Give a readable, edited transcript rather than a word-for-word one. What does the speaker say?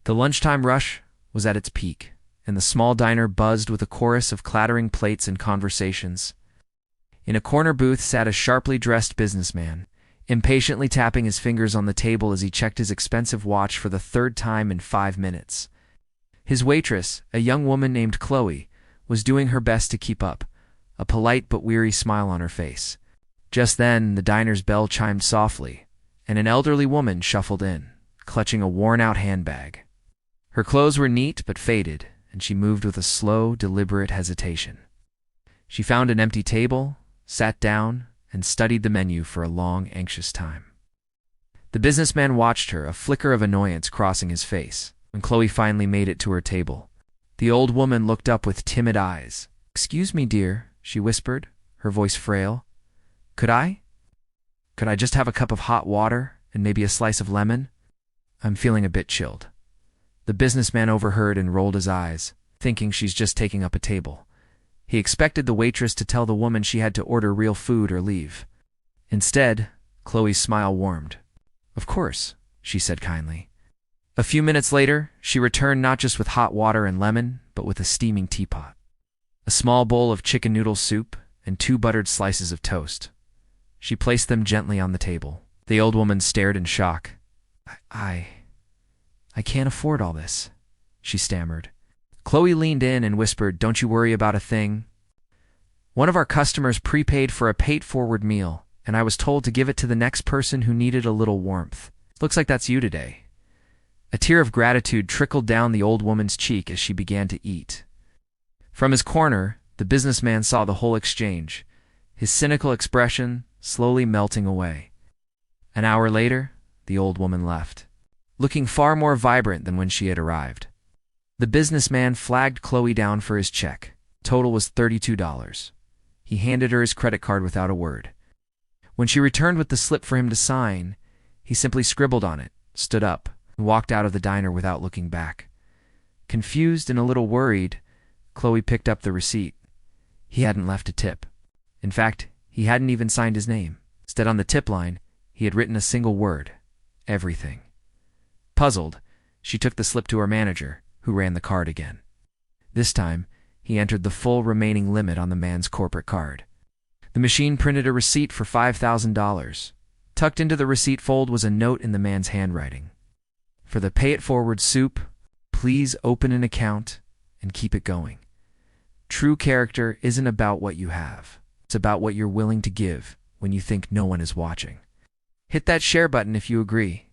The lunchtime rush was at its peak, and the small diner buzzed with a chorus of clattering plates and conversations. In a corner booth sat a sharply dressed businessman, impatiently tapping his fingers on the table as he checked his expensive watch for the third time in 5 minutes. His waitress, a young woman named Chloe, was doing her best to keep up, a polite but weary smile on her face. Just then, the diner's bell chimed softly, and an elderly woman shuffled in, clutching a worn-out handbag. Her clothes were neat but faded, and she moved with a slow, deliberate hesitation. She found an empty table, sat down, and studied the menu for a long, anxious time. The businessman watched her, a flicker of annoyance crossing his face. When Chloe finally made it to her table, the old woman looked up with timid eyes. "Excuse me, dear," she whispered, her voice frail. Could I just have a cup of hot water and maybe a slice of lemon? I'm feeling a bit chilled." The businessman overheard and rolled his eyes, thinking she's just taking up a table. He expected the waitress to tell the woman she had to order real food or leave. Instead, Chloe's smile warmed. "Of course," she said kindly. A few minutes later, she returned not just with hot water and lemon, but with a steaming teapot, a small bowl of chicken noodle soup, and 2 buttered slices of toast. She placed them gently on the table. The old woman stared in shock. I can't afford all this," she stammered. Chloe leaned in and whispered, "Don't you worry about a thing. One of our customers prepaid for a paid-forward meal, and I was told to give it to the next person who needed a little warmth. Looks like that's you today." A tear of gratitude trickled down the old woman's cheek as she began to eat. From his corner, the businessman saw the whole exchange, his cynical expression slowly melting away. An hour later, the old woman left, looking far more vibrant than when she had arrived. The businessman flagged Chloe down for his check. Total was $32. He handed her his credit card without a word. When she returned with the slip for him to sign, he simply scribbled on it, stood up, and walked out of the diner without looking back. Confused and a little worried, Chloe picked up the receipt. He hadn't left a tip. In fact, he hadn't even signed his name. Instead, on the tip line, he had written a single word: everything. Puzzled, she took the slip to her manager, who ran the card again. This time, he entered the full remaining limit on the man's corporate card. The machine printed a receipt for $5,000. Tucked into the receipt fold was a note in the man's handwriting. "For the pay-it-forward soup, please open an account and keep it going. True character isn't about what you have. It's about what you're willing to give when you think no one is watching. Hit that share button if you agree."